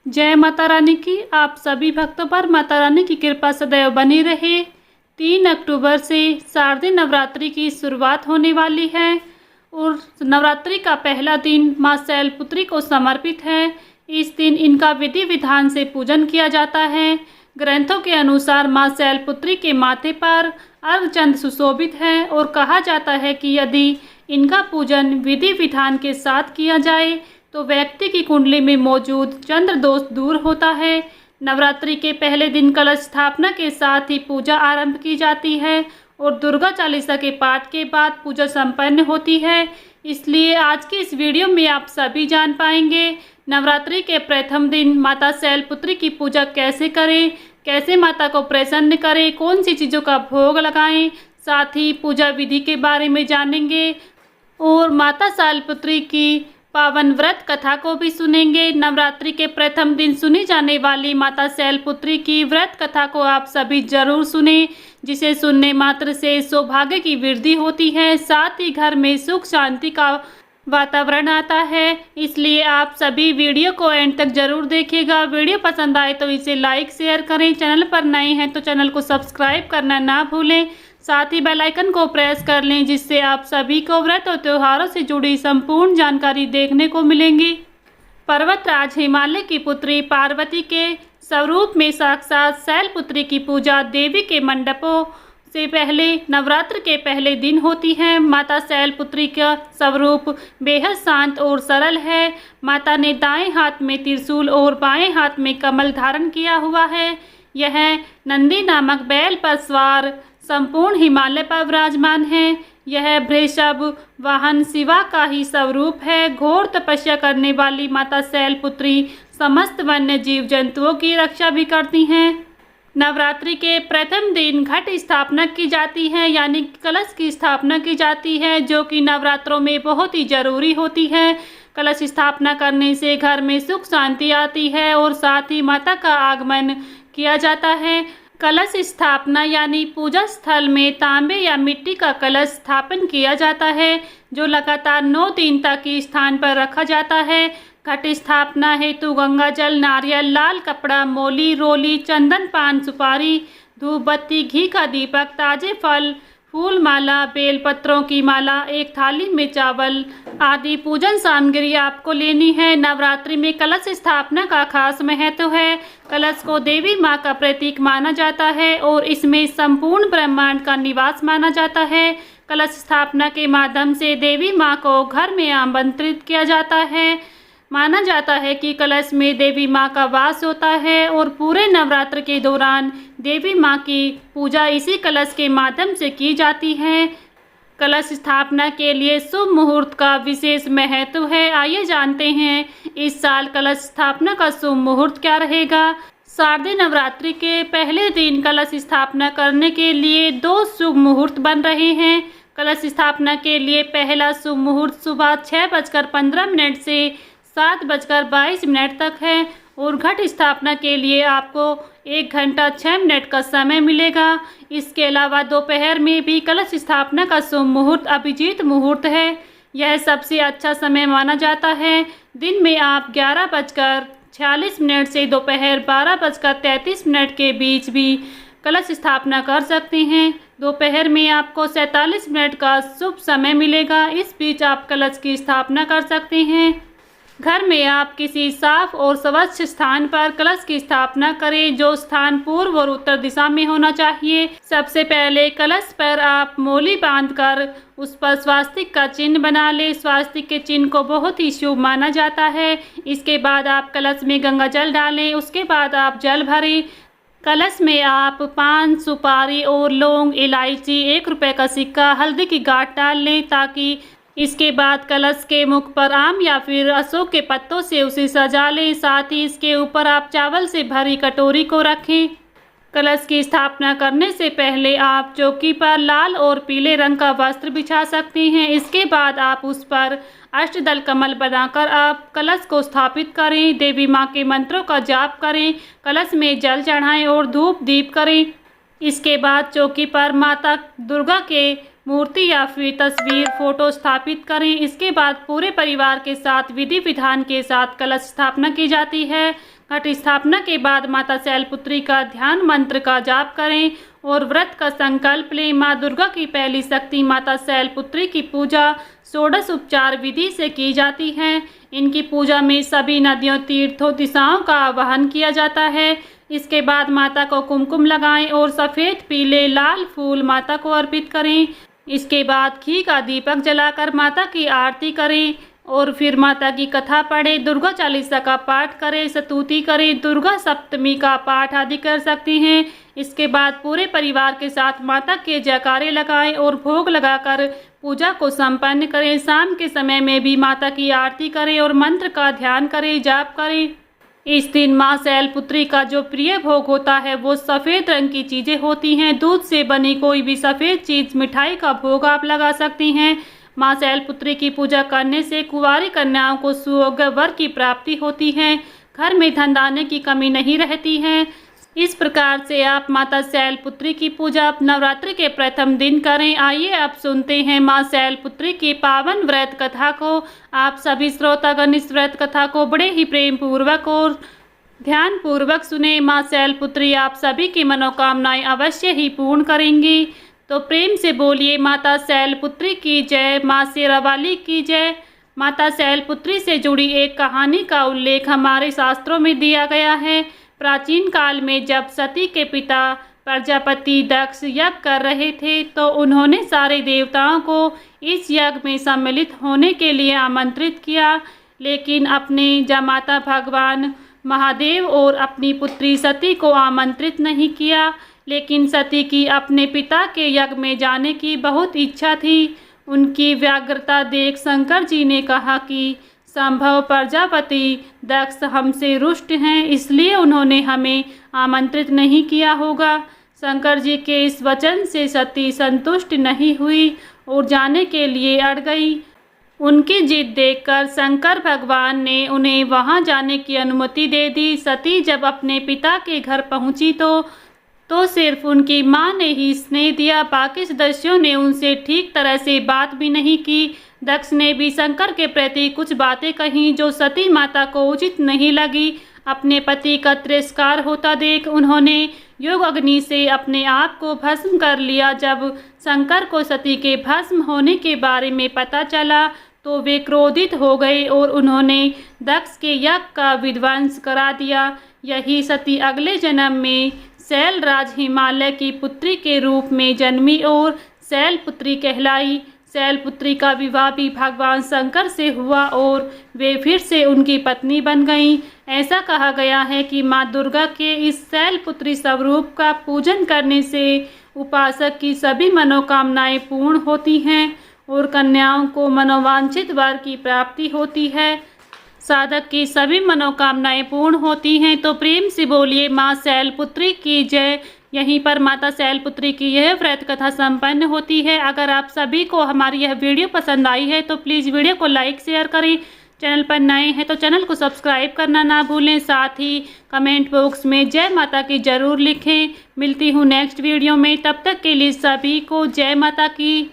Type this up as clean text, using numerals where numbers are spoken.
जय माता रानी की। आप सभी भक्तों पर माता रानी की कृपा सदैव बनी रहे। 3 अक्टूबर से शारदीय नवरात्रि की शुरुआत होने वाली है और नवरात्रि का पहला दिन मां शैलपुत्री को समर्पित है। इस दिन इनका विधि विधान से पूजन किया जाता है। ग्रंथों के अनुसार मां शैलपुत्री के माथे पर अर्धचंद्र सुशोभित है और कहा जाता है कि यदि इनका पूजन विधि विधान के साथ किया जाए तो व्यक्ति की कुंडली में मौजूद चंद्र दोष दूर होता है। नवरात्रि के पहले दिन कलश स्थापना के साथ ही पूजा आरंभ की जाती है और दुर्गा चालीसा के पाठ के बाद पूजा संपन्न होती है। इसलिए आज की इस वीडियो में आप सभी जान पाएंगे नवरात्रि के प्रथम दिन माता शैलपुत्री की पूजा कैसे करें, कैसे माता को प्रसन्न करें, कौन सी चीज़ों का भोग लगाएं, साथ ही पूजा विधि के बारे में जानेंगे और माता शैलपुत्री की पावन व्रत कथा को भी सुनेंगे। नवरात्रि के प्रथम दिन सुनी जाने वाली माता शैलपुत्री की व्रत कथा को आप सभी जरूर सुने, जिसे सुनने मात्र से सौभाग्य की वृद्धि होती है, साथ ही घर में सुख शांति का वातावरण आता है। इसलिए आप सभी वीडियो को एंड तक जरूर देखिएगा। वीडियो पसंद आए तो इसे लाइक शेयर करें। चैनल पर नए हैं तो चैनल को सब्सक्राइब करना ना भूलें, साथ ही बेल आइकन को प्रेस कर लें, जिससे आप सभी को व्रत और त्योहारों से जुड़ी संपूर्ण जानकारी देखने को मिलेंगी। पर्वतराज हिमालय की पुत्री पार्वती के स्वरूप में साक्षात शैलपुत्री की पूजा देवी के मंडपों से पहले नवरात्र के पहले दिन होती है। माता शैलपुत्री का स्वरूप बेहद शांत और सरल है। माता ने दाएं हाथ में त्रिशूल और बाएं हाथ में कमल धारण किया हुआ है। यह नंदी नामक बैल पर सवार संपूर्ण हिमालय पर विराजमान है। यह वृषभ वाहन शिवा का ही स्वरूप है। घोर तपस्या करने वाली माता शैलपुत्री समस्त वन्य जीव जंतुओं की रक्षा भी करती हैं। नवरात्रि के प्रथम दिन घट स्थापना की जाती है, यानी कलश की स्थापना की जाती है, जो कि नवरात्रों में बहुत ही जरूरी होती है। कलश स्थापना करने से घर में सुख शांति आती है और साथ ही माता का आगमन किया जाता है। कलश स्थापना यानी पूजा स्थल में तांबे या मिट्टी का कलश स्थापन किया जाता है, जो लगातार 9 दिन तक इस स्थान पर रखा जाता है। घट स्थापना हेतु गंगा जल, नारियल, लाल कपड़ा, मोली, रोली, चंदन, पान, सुपारी, धूप बत्ती, घी का दीपक, ताजे फल, फूल माला, बेल पत्रों की माला, एक थाली में चावल आदि पूजन सामग्री आपको लेनी है। नवरात्रि में कलश स्थापना का खास महत्व है। कलश को देवी माँ का प्रतीक माना जाता है और इसमें संपूर्ण ब्रह्मांड का निवास माना जाता है। कलश स्थापना के माध्यम से देवी माँ को घर में आमंत्रित किया जाता है। माना जाता है कि कलश में देवी माँ का वास होता है और पूरे नवरात्र के दौरान देवी माँ की पूजा इसी कलश के माध्यम से की जाती है। कलश स्थापना के लिए शुभ मुहूर्त का विशेष महत्व है। आइए जानते हैं इस साल कलश स्थापना का शुभ मुहूर्त क्या रहेगा। शारदीय नवरात्रि के पहले दिन कलश स्थापना करने के लिए 2 शुभ मुहूर्त बन रहे हैं। कलश स्थापना के लिए पहला शुभ मुहूर्त सुबह 6:15 से 7:22 तक है और घट स्थापना के लिए आपको 1 घंटा 6 मिनट का समय मिलेगा। इसके अलावा दोपहर में भी कलश स्थापना का शुभ मुहूर्त अभिजीत मुहूर्त है। यह सबसे अच्छा समय माना जाता है। दिन में आप 11:46 से दोपहर 12:33 के बीच भी कलश स्थापना कर सकते हैं। दोपहर में आपको 47 मिनट का शुभ समय मिलेगा। इस बीच आप कलश की स्थापना कर सकते हैं। घर में आप किसी साफ और स्वच्छ स्थान पर कलश की स्थापना करें, जो स्थान पूर्व और उत्तर दिशा में होना चाहिए। सबसे पहले कलश पर आप मोली बांधकर उस पर स्वास्तिक का चिन्ह बना लें। स्वास्तिक के चिन्ह को बहुत ही शुभ माना जाता है। इसके बाद आप कलश में गंगा जल डालें। उसके बाद आप जल भरें। कलश में आप पान, सुपारी और लौंग, इलायची, 1 रुपये का सिक्का, हल्दी की गांठ डाल लें, ताकि इसके बाद कलश के मुख पर आम या फिर अशोक के पत्तों से उसे सजा लें। साथ ही इसके ऊपर आप चावल से भरी कटोरी को रखें। कलश की स्थापना करने से पहले आप चौकी पर लाल और पीले रंग का वस्त्र बिछा सकते हैं। इसके बाद आप उस पर अष्टदल कमल बनाकर आप कलश को स्थापित करें। देवी माँ के मंत्रों का जाप करें, कलश में जल चढ़ाएं और धूप दीप करें। इसके बाद चौकी पर माता दुर्गा के मूर्ति या फिर तस्वीर, फोटो स्थापित करें। इसके बाद पूरे परिवार के साथ विधि विधान के साथ कलश स्थापना की जाती है। घट स्थापना के बाद माता शैलपुत्री का ध्यान मंत्र का जाप करें और व्रत का संकल्प लें। माँ दुर्गा की पहली शक्ति माता शैलपुत्री की पूजा षोडश उपचार विधि से की जाती है। इनकी पूजा में सभी नदियों, तीर्थों, दिशाओं का आवाहन किया जाता है। इसके बाद माता को कुमकुम लगाएं और सफ़ेद, पीले, लाल फूल माता को अर्पित करें। इसके बाद घी का दीपक जलाकर माता की आरती करें और फिर माता की कथा पढ़ें, दुर्गा चालीसा का पाठ करें, स्तुति करें, दुर्गा सप्तमी का पाठ आदि कर सकती हैं। इसके बाद पूरे परिवार के साथ माता के जयकारे लगाएं और भोग लगाकर पूजा को संपन्न करें। शाम के समय में भी माता की आरती करें और मंत्र का ध्यान करें, जाप करें। इस दिन माँ शैलपुत्री का जो प्रिय भोग होता है वो सफ़ेद रंग की चीज़ें होती हैं। दूध से बनी कोई भी सफ़ेद चीज़, मिठाई का भोग आप लगा सकती हैं। माँ शैलपुत्री की पूजा करने से कुंवारी कन्याओं को सुयोग्य वर की प्राप्ति होती है। घर में धन धान्य की कमी नहीं रहती है। इस प्रकार से आप माता शैलपुत्री की पूजा नवरात्रि के प्रथम दिन करें। आइए अब सुनते हैं माँ शैलपुत्री की पावन व्रत कथा को। आप सभी श्रोतागण इस व्रत कथा को बड़े ही प्रेम पूर्वक और ध्यान पूर्वक सुने। माँ शैलपुत्री आप सभी की मनोकामनाएं अवश्य ही पूर्ण करेंगी। तो प्रेम से बोलिए माता शैलपुत्री की जय, माँ शेरावाली की जय। माता शैलपुत्री से जुड़ी एक कहानी का उल्लेख हमारे शास्त्रों में दिया गया है। प्राचीन काल में जब सती के पिता प्रजापति दक्ष यज्ञ कर रहे थे तो उन्होंने सारे देवताओं को इस यज्ञ में सम्मिलित होने के लिए आमंत्रित किया, लेकिन अपने जमाता भगवान महादेव और अपनी पुत्री सती को आमंत्रित नहीं किया। लेकिन सती की अपने पिता के यज्ञ में जाने की बहुत इच्छा थी। उनकी व्यग्रता देख शंकर जी ने कहा कि संभव प्रजापति दक्ष हमसे रुष्ट हैं, इसलिए उन्होंने हमें आमंत्रित नहीं किया होगा। शंकर जी के इस वचन से सती संतुष्ट नहीं हुई और जाने के लिए अड़ गई। उनकी जिद देखकर शंकर भगवान ने उन्हें वहां जाने की अनुमति दे दी। सती जब अपने पिता के घर पहुंची तो सिर्फ उनकी मां ने ही स्नेह दिया, बाकी सदस्यों ने उनसे ठीक तरह से बात भी नहीं की। दक्ष ने भी शंकर के प्रति कुछ बातें कहीं जो सती माता को उचित नहीं लगी। अपने पति का तिरस्कार होता देख उन्होंने योग अग्नि से अपने आप को भस्म कर लिया। जब शंकर को सती के भस्म होने के बारे में पता चला तो वे क्रोधित हो गए और उन्होंने दक्ष के यज्ञ का विध्वंस करा दिया। यही सती अगले जन्म में शैलराज हिमालय की पुत्री के रूप में जन्मी और शैलपुत्री कहलाई। शैलपुत्री का विवाह भी भगवान शंकर से हुआ और वे फिर से उनकी पत्नी बन गईं। ऐसा कहा गया है कि माँ दुर्गा के इस शैलपुत्री स्वरूप का पूजन करने से उपासक की सभी मनोकामनाएं पूर्ण होती हैं और कन्याओं को मनोवांछित वर की प्राप्ति होती है। साधक की सभी मनोकामनाएं पूर्ण होती हैं। तो प्रेम से बोलिए माँ शैलपुत्री की जय। यहीं पर माता शैलपुत्री की यह व्रत कथा संपन्न होती है। अगर आप सभी को हमारी यह वीडियो पसंद आई है तो प्लीज़ वीडियो को लाइक शेयर करें। चैनल पर नए हैं तो चैनल को सब्सक्राइब करना ना भूलें। साथ ही कमेंट बॉक्स में जय माता की ज़रूर लिखें। मिलती हूँ नेक्स्ट वीडियो में, तब तक के लिए सभी को जय माता की।